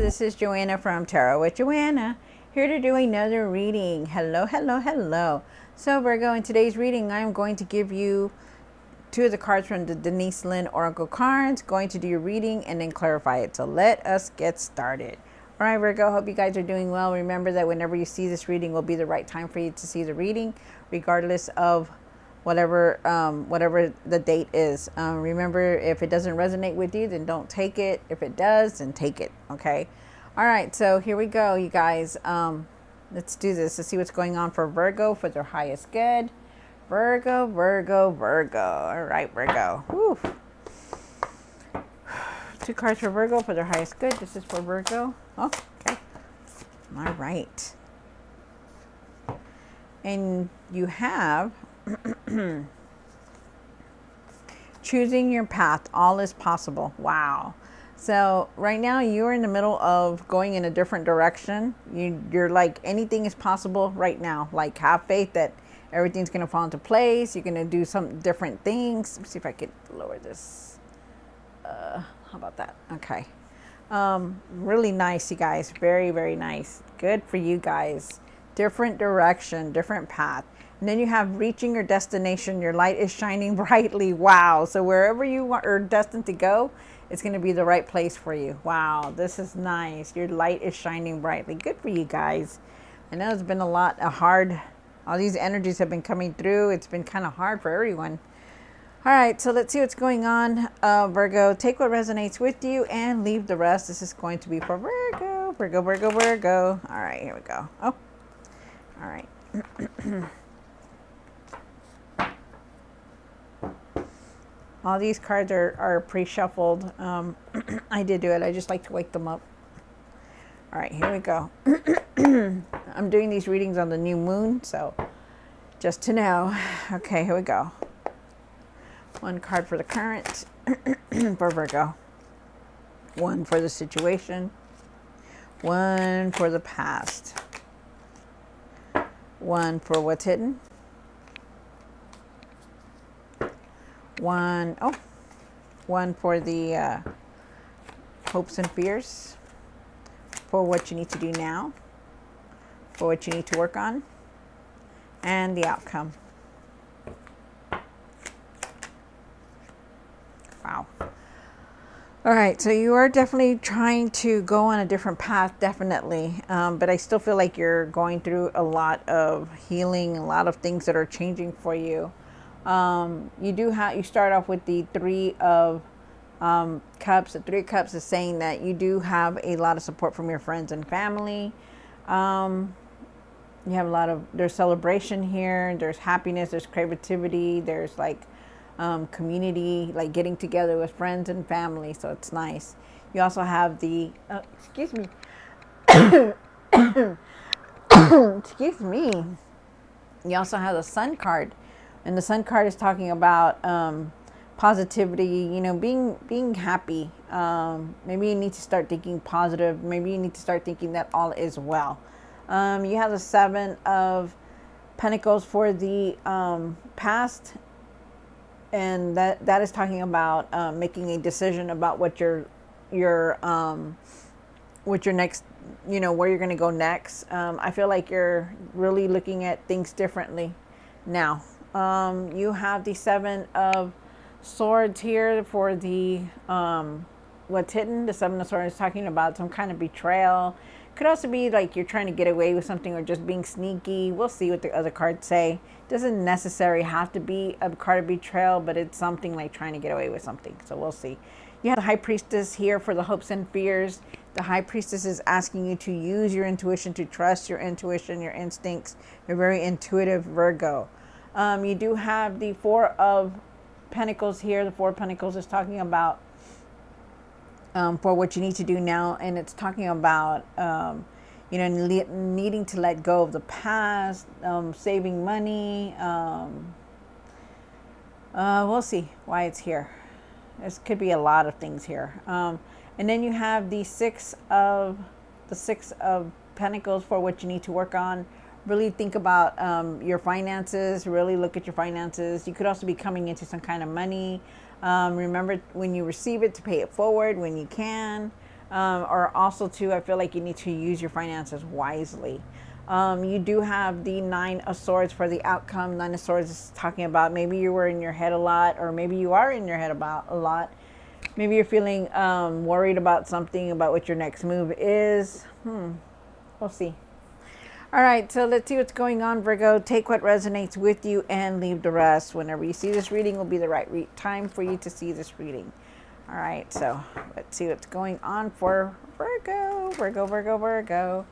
This is Joanna from Tarot with Joanna, here to do another reading. Hello, hello, hello. So Virgo, in today's reading, I'm going to give you two of the cards from the Denise Lynn Oracle cards, going to do your reading and then clarify it. So let us get started. All right, Virgo, hope you guys are doing well. Remember that whenever you see this reading will be the right time for you to see the reading, regardless of whatever the date is. Remember, if it doesn't resonate with you, then don't take it. If it does, then take it. Okay. All right. So here we go, you guys. Let's do this. Let's see what's going on for Virgo for their highest good. Virgo, Virgo, Virgo. All right, Virgo. Whew. Two cards for Virgo for their highest good. This is for Virgo. Oh, okay. All right. And you have choosing your path. All is possible. Wow. So right now you're in the middle of going in a different direction. You're like, anything is possible right now. Like, have faith that everything's going to fall into place. You're going to do some different things. Let me see if I could lower this. How about that? Okay. Really nice, you guys. Very, very nice. Good for you guys. Different direction, different path. And then you have reaching your destination. Your light is shining brightly. Wow. So wherever you are destined to go, it's going to be the right place for you. Wow. This is nice. Your light is shining brightly. Good for you guys. I know it's been all these energies have been coming through. It's been kind of hard for everyone. All right. So let's see what's going on. Virgo, take what resonates with you and leave the rest. This is going to be for Virgo. Virgo, Virgo, Virgo. All right. Here we go. Oh, all right. All these cards are pre-shuffled. I did do it. I just like to wake them up. All right, here we go. I'm doing these readings on the new moon, so just to know. Okay, here we go. One card for the current for Virgo. One for the situation. One for the past. One for what's hidden. One for the hopes and fears, for what you need to do now, for what you need to work on, and the outcome. Wow. All right, so you are definitely trying to go on a different path, definitely. But I still feel like you're going through a lot of healing, a lot of things that are changing for you. You start off with the Three of Cups. The Three of Cups is saying that you do have a lot of support from your friends and family. You have there's celebration here. There's happiness. There's creativity. There's like community, like getting together with friends and family. So it's nice. You also have the, excuse me. Excuse me. You also have the Sun card. And the Sun card is talking about positivity, being happy. Maybe you need to start thinking positive. Maybe you need to start thinking that all is well. You have the Seven of Pentacles for the past. And that is talking about making a decision about what your next, where you're going to go next. I feel like you're really looking at things differently now. You have the Seven of Swords here for the what's hidden. The Seven of Swords is talking about some kind of betrayal. Could also be like you're trying to get away with something or just being sneaky. We'll see what the other cards say. Doesn't necessarily have to be a card of betrayal, but it's something like trying to get away with something. So we'll see. You have the High Priestess here for the hopes and fears. The High Priestess is asking you to use your intuition, to trust your intuition, your instincts. You're very intuitive, Virgo. You do have the Four of Pentacles here. The Four of Pentacles is talking about for what you need to do now, and it's talking about needing to let go of the past, saving money. We'll see why it's here. This could be a lot of things here. And then you have the Six of Pentacles for what you need to work on. Really think about your finances. Really look at your finances. You could also be coming into some kind of money. Remember when you receive it to pay it forward when you can. Or also too, I feel like you need to use your finances wisely. You do have the Nine of Swords for the outcome. Nine of Swords is talking about maybe you were in your head a lot, or maybe you are in your head about a lot. Maybe you're feeling worried about something, about what your next move is. We'll see. All right, so let's see what's going on, Virgo. Take what resonates with you and leave the rest. Whenever you see this reading will be the right time for you to see this reading. All right, so let's see what's going on for Virgo. Virgo, Virgo, Virgo.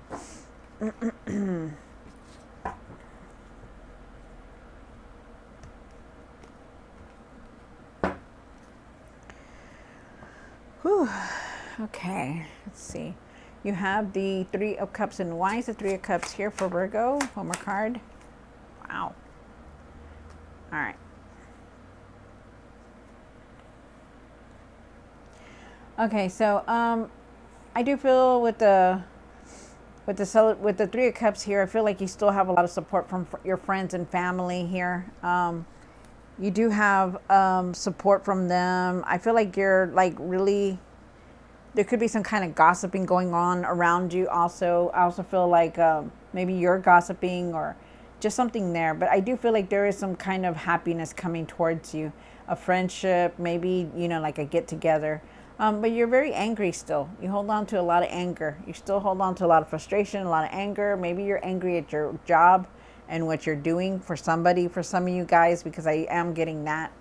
Whew. Okay, let's see. You have the Three of Cups, and why is the Three of Cups here for Virgo? One more card. Wow. All right. Okay, so I do feel with the Three of Cups here, I feel like you still have a lot of support from your friends and family here. You do have support from them. I feel like you're like really, there could be some kind of gossiping going on around you also. I also feel like maybe you're gossiping or just something there. But I do feel like there is some kind of happiness coming towards you. A friendship, maybe, you know, like a get together. But you're very angry still. You hold on to a lot of anger. You still hold on to a lot of frustration, a lot of anger. Maybe you're angry at your job and what you're doing for somebody, for some of you guys, because I am getting that.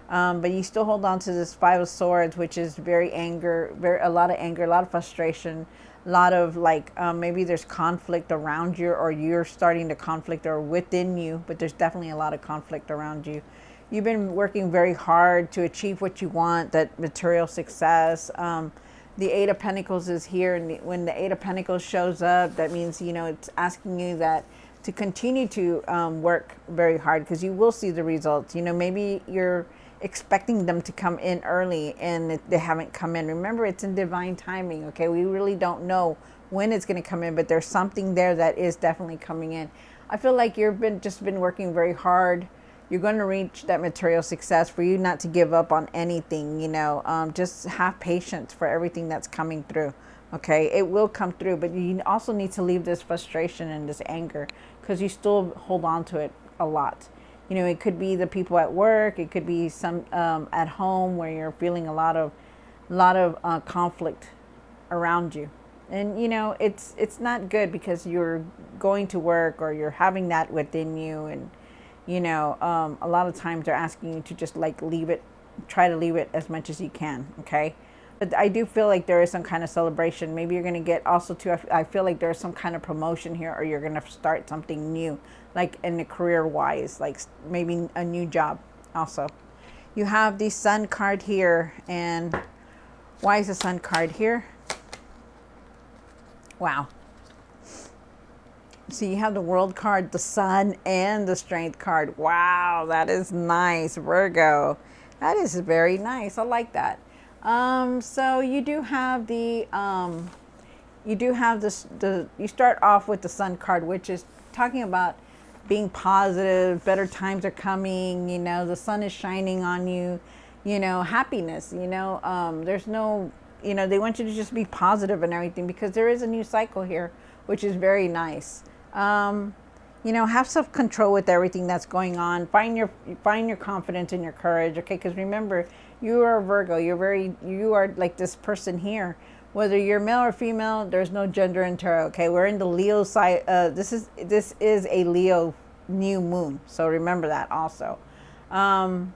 But you still hold on to this Five of Swords, which is very anger, a lot of anger, a lot of frustration, a lot of like maybe there's conflict around you, or you're starting to conflict or within you, but there's definitely a lot of conflict around you. You've been working very hard to achieve what you want, that material success. The Eight of Pentacles is here, and when the Eight of Pentacles shows up, that means, you know, it's asking you that to continue to work very hard, because you will see the results. You know, maybe you're expecting them to come in early and they haven't come in. Remember, it's in divine timing, okay? We really don't know when it's going to come in, but there's something there that is definitely coming in. I feel like you've been working very hard. You're going to reach that material success. For you not to give up on anything, you know, just have patience for everything that's coming through. Okay, it will come through, but you also need to leave this frustration and this anger, because you still hold on to it a lot. You know, it could be the people at work. It could be some at home where you're feeling a lot of conflict around you. And, you know, it's not good, because you're going to work or you're having that within you. And, you know, a lot of times they're asking you to just like leave it, try to leave it as much as you can. Okay. But I do feel like there is some kind of celebration. Maybe you're going to get also too, I feel like there's some kind of promotion here, or you're going to start something new, like in the career wise, like maybe a new job also. You have the Sun card here. And why is the Sun card here? Wow. So you have the World card, the Sun, and the Strength card. Wow, that is nice, Virgo. That is very nice. I like that. So you do have the you start off with the Sun card, which is talking about being positive, better times are coming, you know, the sun is shining on you, you know, happiness, you know, there's no, you know, they want you to just be positive and everything, because there is a new cycle here, which is very nice. You know, have self-control with everything that's going on. Find your confidence and your courage, okay? Because remember, you are a Virgo. You are like this person here. Whether you're male or female, there's no gender in tarot, okay? We're in the Leo side. This is a Leo new moon, so remember that also. And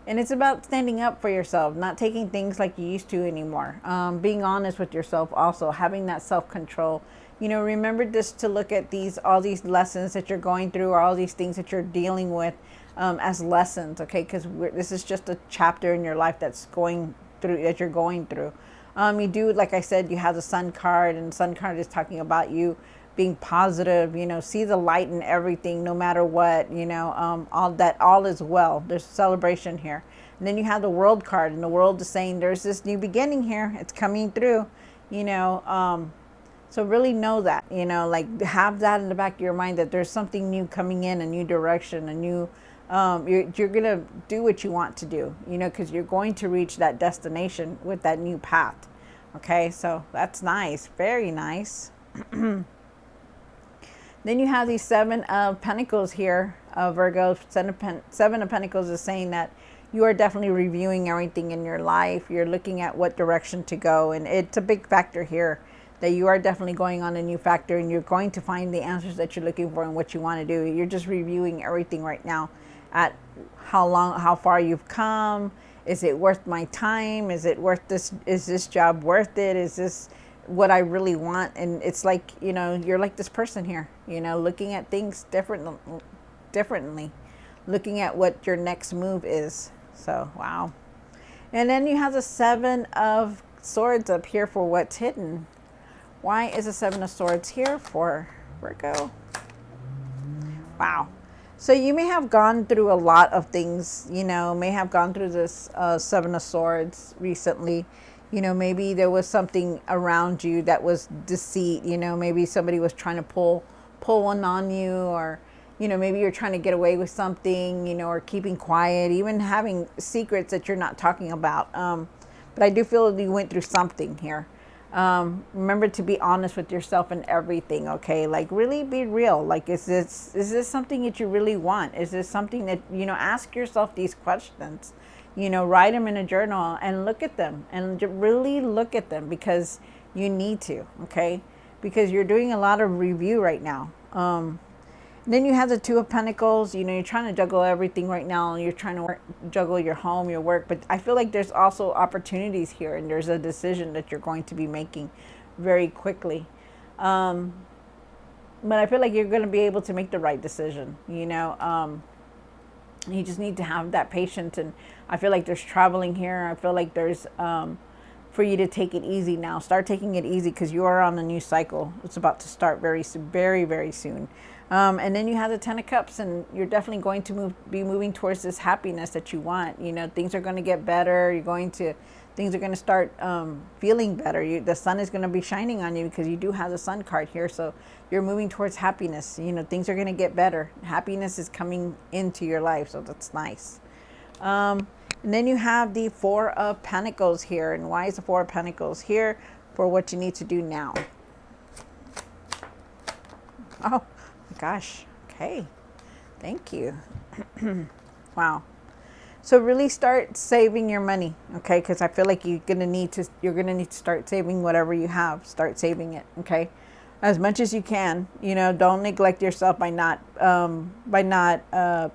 it's about standing up for yourself, not taking things like you used to anymore. Being honest with yourself also, having that self-control. You know, remember this, to look at all these lessons that you're going through, or all these things that you're dealing with as lessons, okay? Because this is just a chapter in your life that you're going through. You do, like I said, you have the Sun card, and the Sun card is talking about you being positive, you know, see the light in everything, no matter what, you know, all is well. There's celebration here. And then you have the World card, and the World is saying there's this new beginning here. It's coming through, you know, so really know that, you know, like have that in the back of your mind, that there's something new coming in, a new direction, a new, you're going to do what you want to do, you know, because you're going to reach that destination with that new path. Okay, so that's nice, very nice. Then you have these Seven of Pentacles here, Virgo. Seven of Pentacles is saying that you are definitely reviewing everything in your life. You're looking at what direction to go. And it's a big factor here that you are definitely going on a new factor, and you're going to find the answers that you're looking for and what you want to do. You're just reviewing everything right now at how far you've come. Is it worth my time? Is it worth this? Is this job worth it? Is this what I really want? And it's like, you're like this person here, looking at things differently, looking at what your next move is. So, wow. And then you have the Seven of Swords up here for what's hidden. Why is the Seven of Swords here for Virgo? Wow. So you may have gone through a lot of things, may have gone through this Seven of Swords recently. Maybe there was something around you that was deceit. Maybe somebody was trying to pull one on you, or, maybe you're trying to get away with something, or keeping quiet, even having secrets that you're not talking about. But I do feel that you went through something here. Remember to be honest with yourself and everything. Okay. Like, really be real. Like, is this something that you really want? Is this something that, ask yourself these questions, write them in a journal and look at them, and really look at them, because you need to. Okay. Because you're doing a lot of review right now. Then you have the Two of Pentacles. You're trying to juggle everything right now. You're trying to juggle your home, your work. But I feel like there's also opportunities here, and there's a decision that you're going to be making very quickly. But I feel like you're going to be able to make the right decision. You just need to have that patience. And I feel like there's traveling here. I feel like there's for you to take it easy now. Start taking it easy, because you are on a new cycle. It's about to start very, very soon. And then you have the Ten of Cups, and you're definitely going to be moving towards this happiness that you want. Things are going to get better. Things are going to start feeling better. The sun is going to be shining on you, because you do have the Sun card here. So you're moving towards happiness. Things are going to get better. Happiness is coming into your life. So that's nice. And then you have the Four of Pentacles here. And why is the Four of Pentacles here? For what you need to do now. Oh, gosh. Okay. Thank you. Wow. So really start saving your money, okay? Because I feel like you're gonna need to start saving whatever you have. Start saving it, okay? As much as you can. Don't neglect yourself by not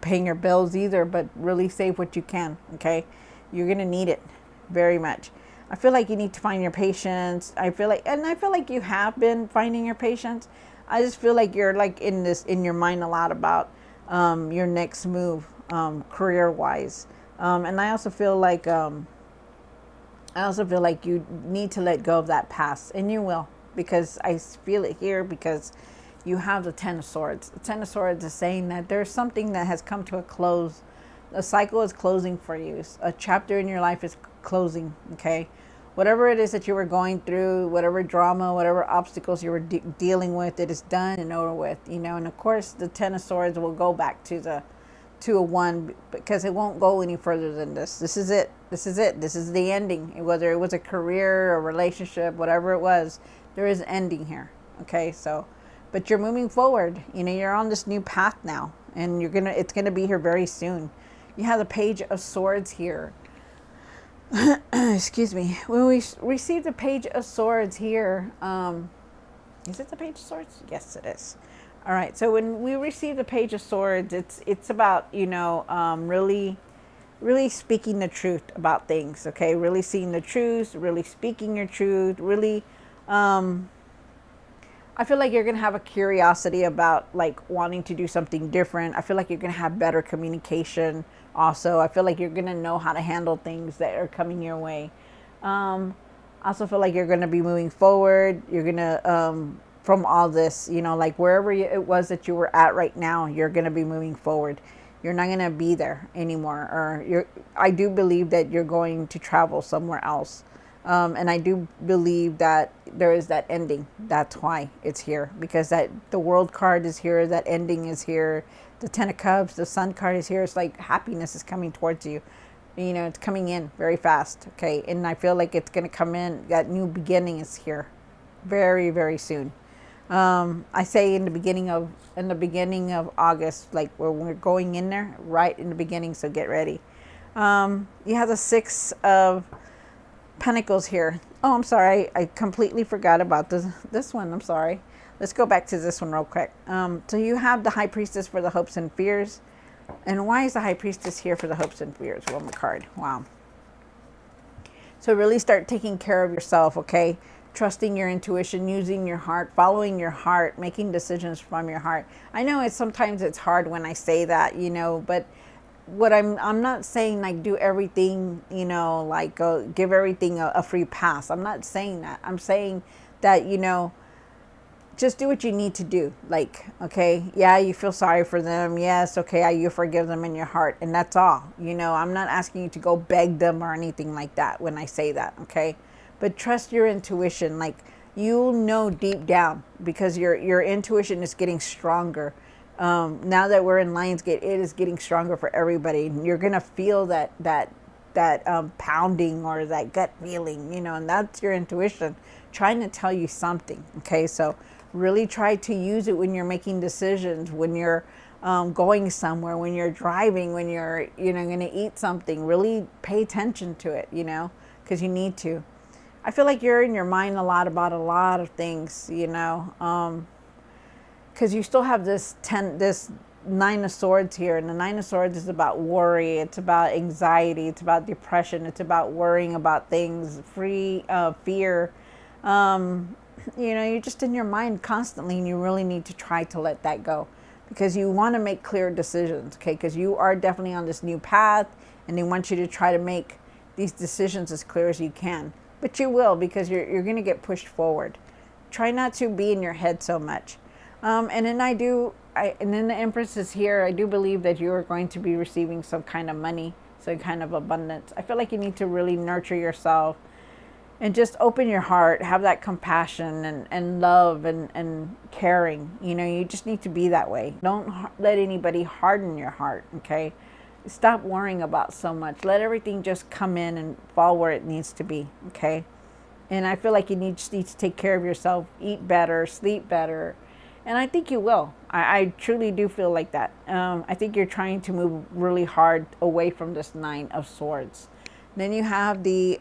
paying your bills either. But really save what you can, okay? You're gonna need it very much. I feel like you need to find your patience. I feel like you have been finding your patience. I just feel like you're like in your mind a lot about your next move, career wise. And I also feel like you need to let go of that past, and you will, because I feel it here, because you have the Ten of Swords. The Ten of Swords is saying that there's something that has come to a close. A cycle is closing for you. A chapter in your life is closing. Okay. Whatever it is that you were going through, whatever drama, whatever obstacles you were dealing with, it is done and over with. And of course, the Ten of Swords will go back to a one, because it won't go any further than this. This is it. This is the ending. Whether it was a career, a relationship, whatever it was, there is an ending here. Okay, so, but you're moving forward. You're on this new path now, and it's gonna be here very soon. You have the Page of Swords here. Excuse me. When we receive the Page of Swords here, is it the Page of Swords? Yes, it is. All right. So when we receive the Page of Swords, it's about really speaking the truth about things. Okay, really seeing the truth, really speaking your truth. Really, I feel like you're gonna have a curiosity about like wanting to do something different. I feel like you're gonna have better communication. Also, I feel like you're going to know how to handle things that are coming your way. I also feel like you're going to be moving forward. You're going to, from all this, like wherever it was that you were at right now, you're going to be moving forward. You're not going to be there anymore. Or I do believe that you're going to travel somewhere else. And I do believe that there is that ending. That's why it's here. Because the World card is here. That ending is here. The Ten of Cups, the Sun card is here. It's like happiness is coming towards you. You know, it's coming in very fast. Okay. And I feel like it's going to come in. That new beginning is here very, very soon. I say in the beginning of August, like where we're going in there, right in the beginning. So get ready. You have the Six of Pentacles here. Oh, I'm sorry. I completely forgot about this one. I'm sorry. Let's go back to this one real quick. So you have the High Priestess for the hopes and fears. And why is the High Priestess here for the hopes and fears? One more card. Wow. So really start taking care of yourself, okay? Trusting your intuition, using your heart, following your heart, making decisions from your heart. I know sometimes it's hard when I say that, you know, but what I'm not saying like do everything, you know, like give everything a free pass. I'm not saying that. I'm saying that, you know, just do what you need to do. Like, okay, yeah, you feel sorry for them. Yes, okay, you forgive them in your heart. And that's all. You know, I'm not asking you to go beg them or anything like that when I say that, okay? But trust your intuition. Like, you'll know deep down because your intuition is getting stronger. Now that we're in Lionsgate, it is getting stronger for everybody. You're going to feel that pounding or that gut feeling, you know, and that's your intuition trying to tell you something, okay? So really try to use it when you're making decisions, when you're going somewhere, when you're driving, when you're, you know, going to eat something. Really pay attention to it, you know, because you need to. I feel like you're in your mind a lot about a lot of things, you know, because you still have this Nine of Swords here, and the Nine of Swords is about worry, it's about anxiety, it's about depression, it's about worrying about things, fear. You know, you're just in your mind constantly, and you really need to try to let that go because you want to make clear decisions, okay? Because you are definitely on this new path, and they want you to try to make these decisions as clear as you can. But you will, because you're going to get pushed forward. Try not to be in your head so much. And then and then the Empress is here. I do believe that you are going to be receiving some kind of money, some kind of abundance. I feel like you need to really nurture yourself and just open your heart, have that compassion and love and caring. You know, you just need to be that way. Don't let anybody harden your heart, okay? Stop worrying about so much. Let everything just come in and fall where it needs to be, okay? And I feel like you just need to take care of yourself, eat better, sleep better. And I think you will. I truly do feel like that. I think you're trying to move really hard away from this Nine of Swords. Then you have the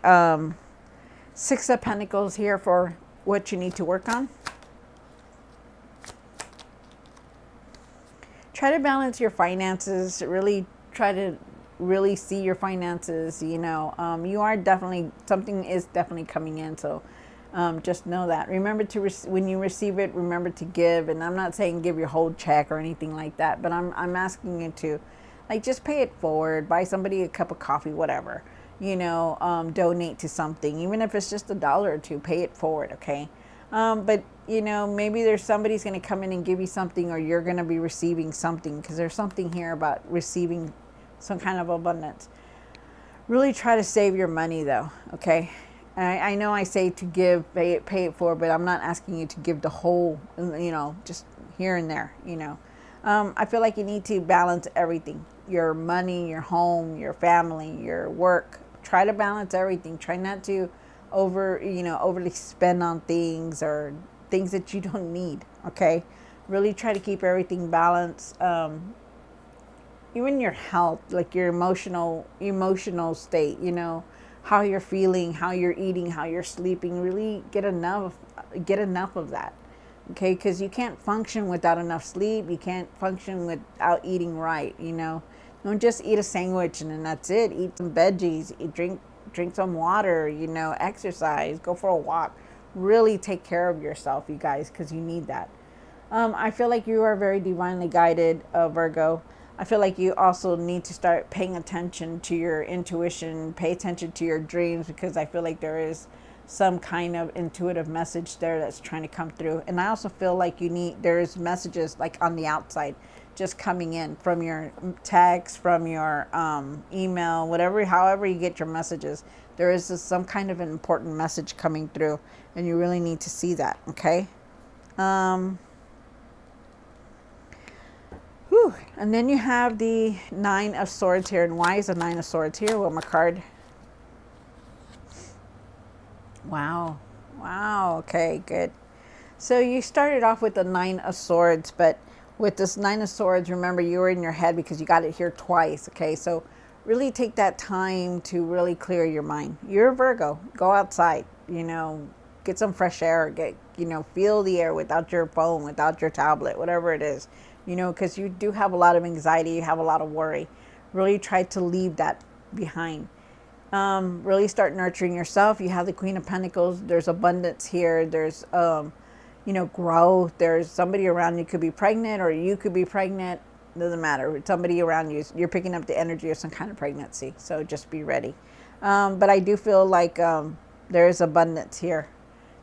Six of Pentacles here for what you need to work on. Try to balance your finances. Really try to really see your finances. You know, you are definitely, something is definitely coming in. So just know that. Remember to, when you receive it, remember to give. And I'm not saying give your whole check or anything like that, but I'm asking you to, like, just pay it forward, buy somebody a cup of coffee, whatever. You know, donate to something, even if it's just $1 or $2, pay it forward, okay? But, you know, maybe there's somebody's going to come in and give you something, or you're going to be receiving something, because there's something here about receiving some kind of abundance. Really try to save your money, though, okay? I know I say to give, pay it forward, but I'm not asking you to give the whole, you know, just here and there, you know. I feel like you need to balance everything. Your money, your home, your family, your work. Try to balance everything. Try not to overly spend on things or things that you don't need, okay? Really try to keep everything balanced. Even your health, like your emotional state, you know, how you're feeling, how you're eating, how you're sleeping. Really get enough of that. Okay, because you can't function without enough sleep. You can't function without eating right, you know. Don't just eat a sandwich and then that's it. Eat some veggies, drink some water, you know, exercise, go for a walk. Really take care of yourself, you guys, because you need that. I feel like you are very divinely guided, Virgo. I feel like you also need to start paying attention to your intuition, pay attention to your dreams, because I feel like there is some kind of intuitive message there that's trying to come through. And I also feel like there's messages like on the outside just coming in from your text, from your email, however you get your messages. There is some kind of an important message coming through, and you really need to see that, okay? Whew. And then you have the Nine of Swords here. And why is the Nine of Swords here? One more card. Wow. Wow. Okay, good. So you started off with the Nine of Swords, but with this Nine of Swords, remember you were in your head because you got it here twice. Okay, so really take that time to really clear your mind. You're a Virgo. Go outside, get some fresh air, feel the air without your phone, without your tablet, whatever it is, because you do have a lot of anxiety, you have a lot of worry. Really try to leave that behind. Really start nurturing yourself. You have the Queen of Pentacles. There's abundance here. There's, growth. There's somebody around you could be pregnant or you could be pregnant. Doesn't matter. Somebody around you, you're picking up the energy of some kind of pregnancy. So just be ready. But I do feel like there is abundance here,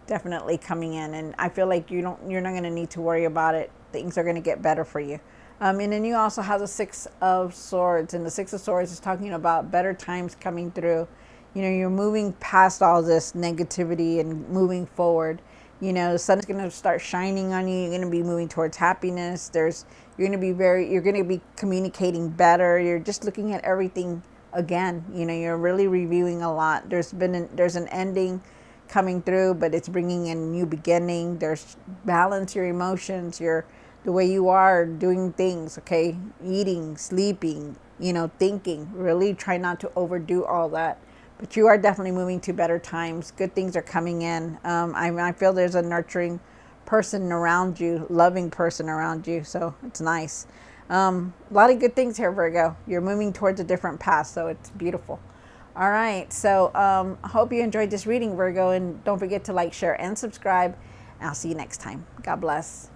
definitely coming in. And I feel like you're not going to need to worry about it. Things are going to get better for you. And then you also have the Six of Swords. And the Six of Swords is talking about better times coming through. You're moving past all this negativity and moving forward. The sun is going to start shining on you. You're going to be moving towards happiness. You're going to be communicating better. You're just looking at everything again. You're really reviewing a lot. There's an ending coming through, but it's bringing in a new beginning. There's balance your emotions, the way you are doing things, okay? Eating, sleeping, thinking. Really try not to overdo all that. But you are definitely moving to better times. Good things are coming in. I feel there's a nurturing person around you, loving person around you. So it's nice. A lot of good things here, Virgo. You're moving towards a different path, so it's beautiful. All right. So I hope you enjoyed this reading, Virgo. And don't forget to like, share, and subscribe. I'll see you next time. God bless.